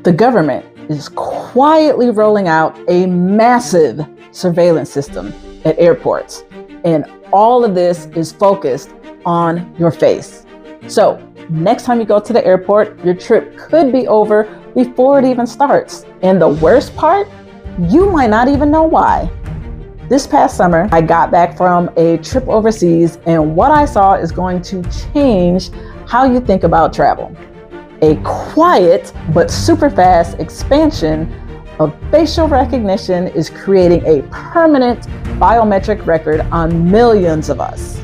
The government is quietly rolling out a massive surveillance system at airports, and all of this is focused on your face. So next time you go to the airport, your trip could be over before it even starts. And the worst part, you might not even know why. This past summer, I got back from a trip overseas, and what I saw is going to change how you think about travel. A quiet but super fast expansion of facial recognition is creating a permanent biometric record on millions of us.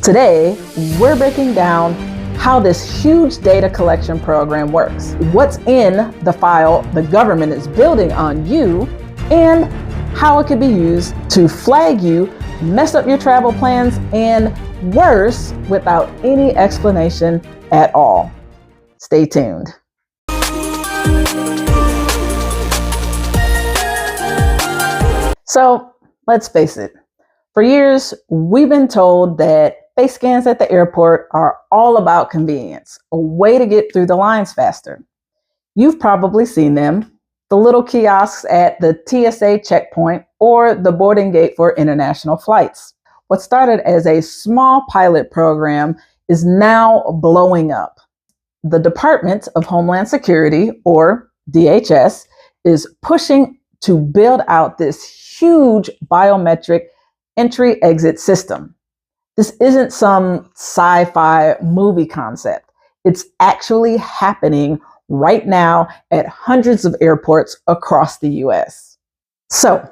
Today, we're breaking down how this huge data collection program works, what's in the file the government is building on you, and how it could be used to flag you, mess up your travel plans, and worse, without any explanation at all. Stay tuned. So let's face it, for years, we've been told that face scans at the airport are all about convenience, a way to get through the lines faster. You've probably seen them, the little kiosks at the TSA checkpoint or the boarding gate for international flights. What started as a small pilot program is now blowing up. The Department of Homeland Security, or DHS, is pushing to build out this huge biometric entry-exit system. This isn't some sci-fi movie concept. It's actually happening right now at hundreds of airports across the US. So,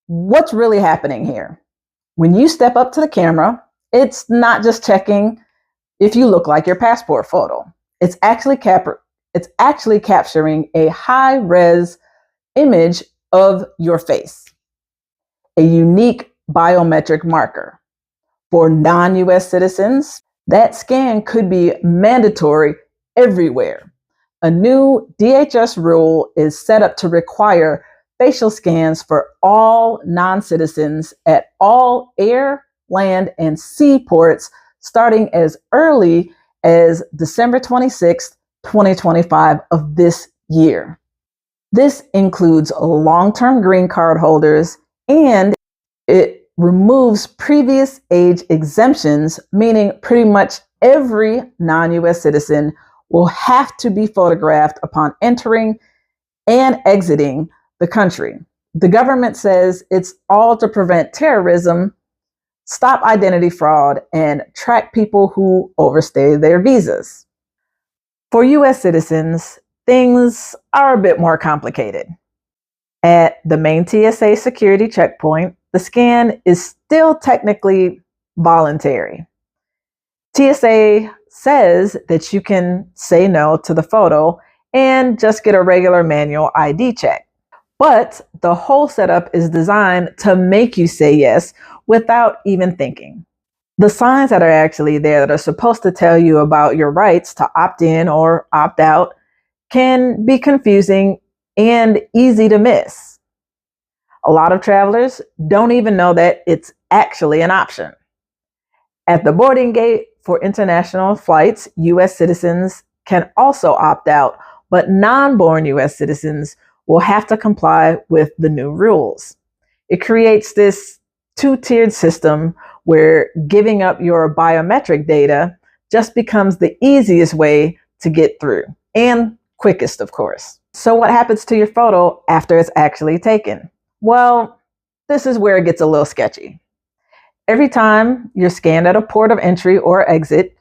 what's really happening here? When you step up to the camera, it's not just checking if you look like your passport photo. It's actually capturing a high-res image of your face, a unique biometric marker. For non-US citizens, that scan could be mandatory everywhere. A new DHS rule is set up to require facial scans for all non-citizens at all air, land, and sea ports starting as early as December 26th, 2025 of this year. This includes long-term green card holders, and it removes previous age exemptions, meaning pretty much every non-US citizen will have to be photographed upon entering and exiting the country. The government says it's all to prevent terrorism, stop identity fraud, and track people who overstay their visas. For US citizens, things are a bit more complicated. At the main TSA security checkpoint, the scan is still technically voluntary. TSA says that you can say no to the photo and just get a regular manual ID check. But the whole setup is designed to make you say yes without even thinking. The signs that are actually there that are supposed to tell you about your rights to opt in or opt out can be confusing and easy to miss. A lot of travelers don't even know that it's actually an option. At the boarding gate for international flights, US citizens can also opt out, but non-born US citizens will have to comply with the new rules. It creates this two-tiered system where giving up your biometric data just becomes the easiest way to get through, and quickest, of course. So what happens to your photo after it's actually taken? Well, this is where it gets a little sketchy. Every time you're scanned at a port of entry or exit,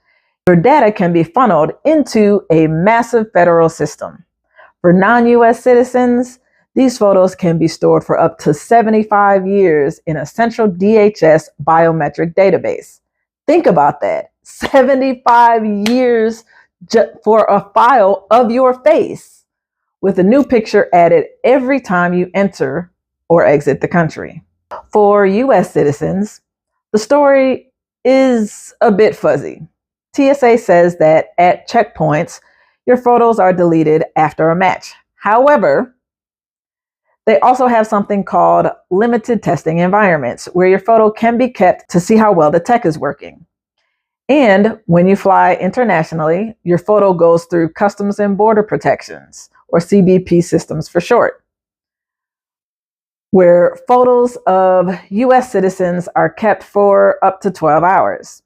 your data can be funneled into a massive federal system. For non-US citizens, these photos can be stored for up to 75 years in a central DHS biometric database. Think about that, 75 years for a file of your face, with a new picture added every time you enter or exit the country. For US citizens, the story is a bit fuzzy. TSA says that at checkpoints, your photos are deleted after a match. However, they also have something called limited testing environments, where your photo can be kept to see how well the tech is working. And when you fly internationally, your photo goes through Customs and Border Protections, or CBP systems for short, where photos of US citizens are kept for up to 12 hours.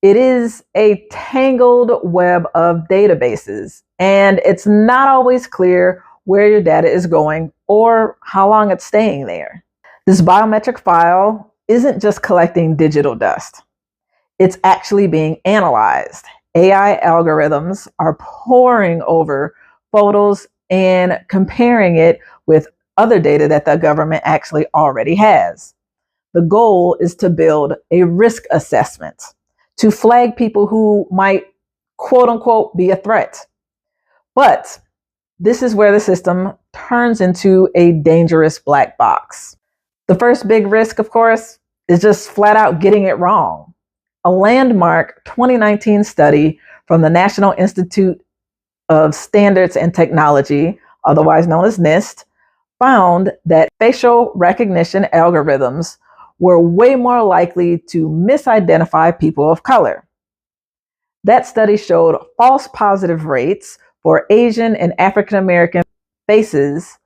It is a tangled web of databases, and it's not always clear where your data is going or how long it's staying there. This biometric file isn't just collecting digital dust. It's actually being analyzed. AI algorithms are poring over photos and comparing it with other data that the government actually already has. The goal is to build a risk assessment to flag people who might, quote unquote, be a threat. But this is where the system turns into a dangerous black box. The first big risk, of course, is just flat out getting it wrong. A landmark 2019 study from the National Institute of Standards and Technology, otherwise known as NIST, found that facial recognition algorithms were way more likely to misidentify people of color. That study showed false positive rates for Asian and African American faces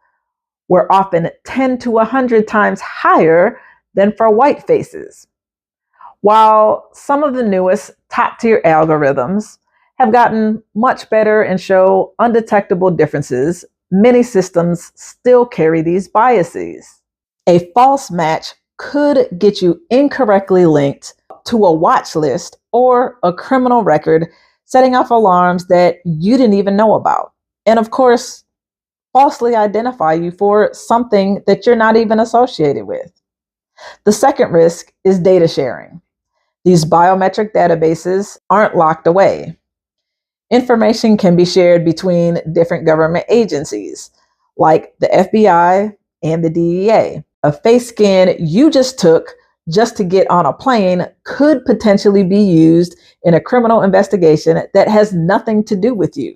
were often 10 to 100 times higher than for white faces. While some of the newest top-tier algorithms have gotten much better and show undetectable differences, many systems still carry these biases. A false match could get you incorrectly linked to a watch list or a criminal record, setting off alarms that you didn't even know about. And of course, falsely identify you for something that you're not even associated with. The second risk is data sharing. These biometric databases aren't locked away. Information can be shared between different government agencies, like the FBI and the DEA. A face scan you just took just to get on a plane could potentially be used in a criminal investigation that has nothing to do with you,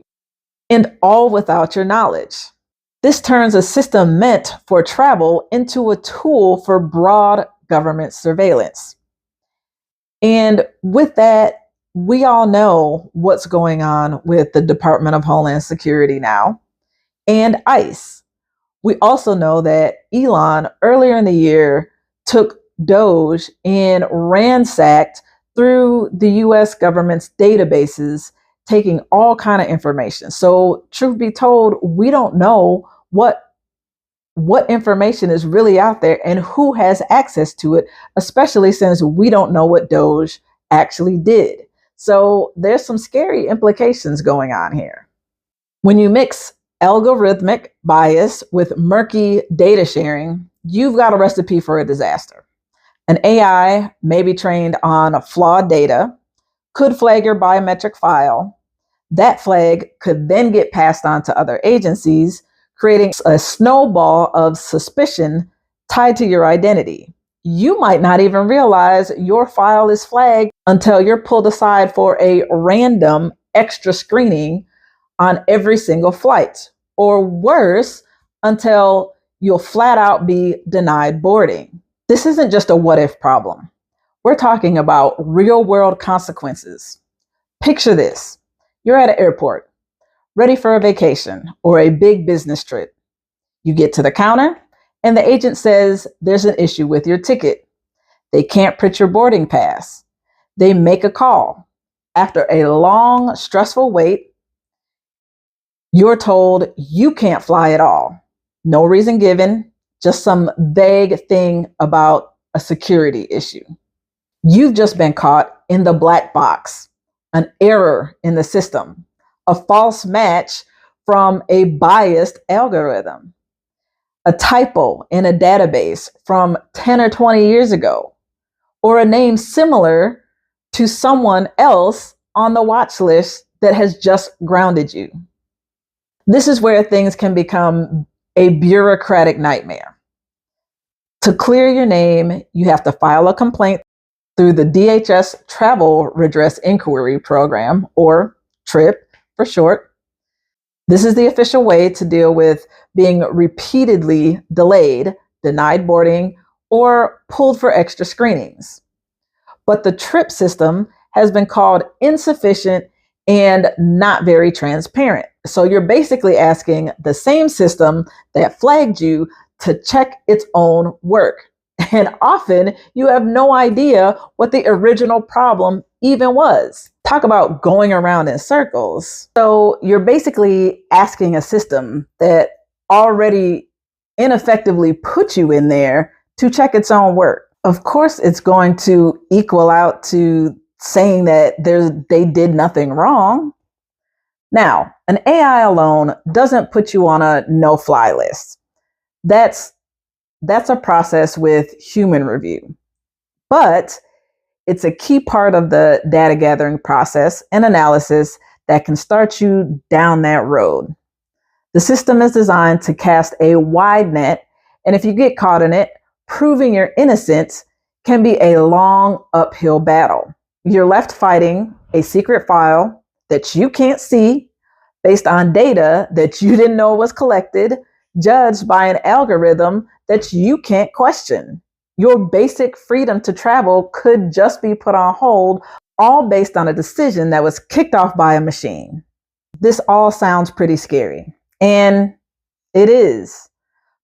and all without your knowledge. This turns a system meant for travel into a tool for broad government surveillance. And with that, we all know what's going on with the Department of Homeland Security now and ICE. We also know that Elon earlier in the year took Doge and ransacked through the US government's databases, taking all kind of information. So truth be told, we don't know what information is really out there and who has access to it, especially since we don't know what Doge actually did. So there's some scary implications going on here. When you mix algorithmic bias with murky data sharing, you've got a recipe for a disaster. An AI, maybe trained on flawed data, could flag your biometric file. That flag could then get passed on to other agencies, creating a snowball of suspicion tied to your identity. You might not even realize your file is flagged until you're pulled aside for a random extra screening on every single flight, or worse, until you'll flat out be denied boarding. This isn't just a what if problem. We're talking about real world consequences. Picture this. You're at an airport, ready for a vacation or a big business trip. You get to the counter and the agent says there's an issue with your ticket. They can't print your boarding pass. They make a call. After a long, stressful wait, you're told you can't fly at all. No reason given, just some vague thing about a security issue. You've just been caught in the black box, an error in the system, a false match from a biased algorithm, a typo in a database from 10 or 20 years ago, or a name similar to someone else on the watch list that has just grounded you. This is where things can become a bureaucratic nightmare. To clear your name, you have to file a complaint through the DHS Travel Redress Inquiry Program, or TRIP for short. This is the official way to deal with being repeatedly delayed, denied boarding, or pulled for extra screenings. But the TRIP system has been called insufficient and not very transparent. So you're basically asking the same system that flagged you to check its own work. And often you have no idea what the original problem even was. Talk about going around in circles. So you're basically asking a system that already ineffectively put you in there to check its own work. Of course, it's going to equal out to saying that they did nothing wrong. Now, an AI alone doesn't put you on a no-fly list. That's a process with human review. But it's a key part of the data gathering process and analysis that can start you down that road. The system is designed to cast a wide net, and if you get caught in it, proving your innocence can be a long uphill battle. You're left fighting a secret file that you can't see based on data that you didn't know was collected, judged by an algorithm that you can't question. Your basic freedom to travel could just be put on hold, all based on a decision that was kicked off by a machine. This all sounds pretty scary, and it is,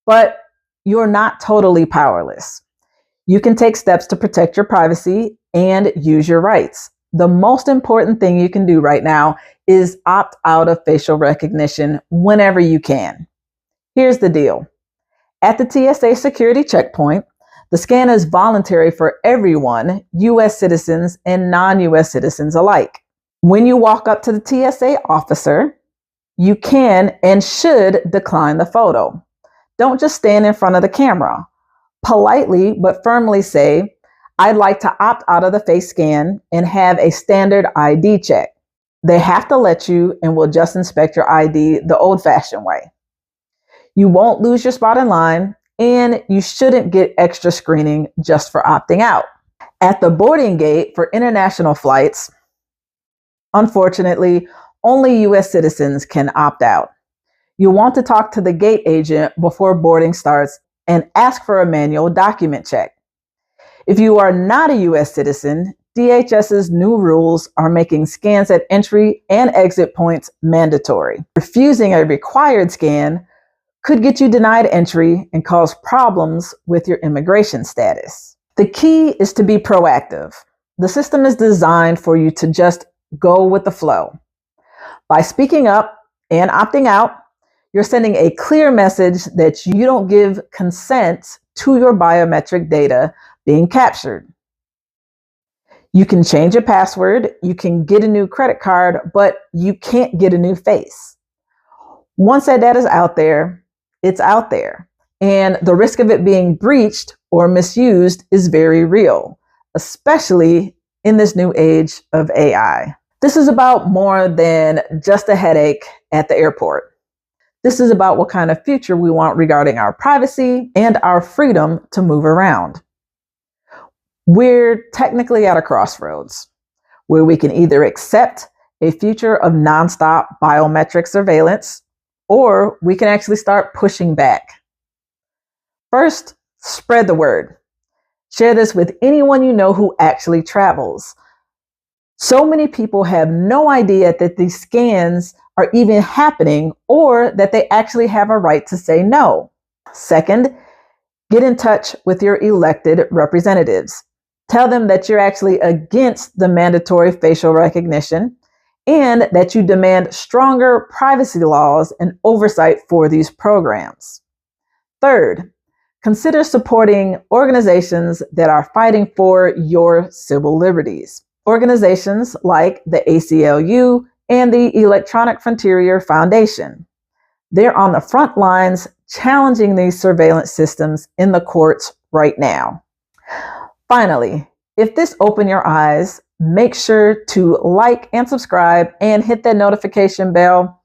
but you're not totally powerless. You can take steps to protect your privacy and use your rights. The most important thing you can do right now is opt out of facial recognition whenever you can. Here's the deal. At the TSA security checkpoint, the scan is voluntary for everyone, US citizens and non-US citizens alike. When you walk up to the TSA officer, you can and should decline the photo. Don't just stand in front of the camera. Politely but firmly say, I'd like to opt out of the face scan and have a standard ID check. They have to let you and will just inspect your ID the old-fashioned way. You won't lose your spot in line, and you shouldn't get extra screening just for opting out. At the boarding gate for international flights, unfortunately, only US citizens can opt out. You'll want to talk to the gate agent before boarding starts and ask for a manual document check. If you are not a US citizen, DHS's new rules are making scans at entry and exit points mandatory. Refusing a required scan could get you denied entry and cause problems with your immigration status. The key is to be proactive. The system is designed for you to just go with the flow. By speaking up and opting out, you're sending a clear message that you don't give consent to your biometric data being captured. You can change your password, you can get a new credit card, but you can't get a new face. Once that data is out there, it's out there. And the risk of it being breached or misused is very real, especially in this new age of AI. This is about more than just a headache at the airport. This is about what kind of future we want regarding our privacy and our freedom to move around. We're technically at a crossroads where we can either accept a future of nonstop biometric surveillance, or we can actually start pushing back. First, spread the word. Share this with anyone you know who actually travels. So many people have no idea that these scans are even happening or that they actually have a right to say no. Second, get in touch with your elected representatives. Tell them that you're actually against the mandatory facial recognition and that you demand stronger privacy laws and oversight for these programs. Third, consider supporting organizations that are fighting for your civil liberties. Organizations like the ACLU and the Electronic Frontier Foundation. They're on the front lines challenging these surveillance systems in the courts right now. Finally, if this opened your eyes, make sure to like and subscribe and hit that notification bell.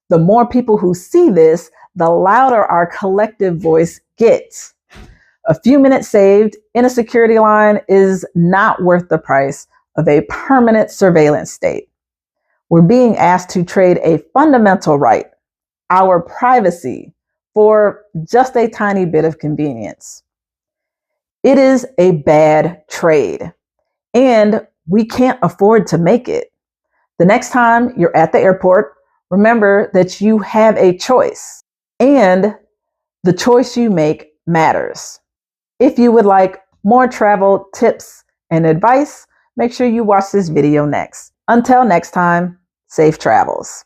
The more people who see this, the louder our collective voice gets. A few minutes saved in a security line is not worth the price of a permanent surveillance state. We're being asked to trade a fundamental right, our privacy, for just a tiny bit of convenience. It is a bad trade, and we can't afford to make it. The next time you're at the airport, remember that you have a choice, and the choice you make matters. If you would like more travel tips and advice, make sure you watch this video next. Until next time, safe travels.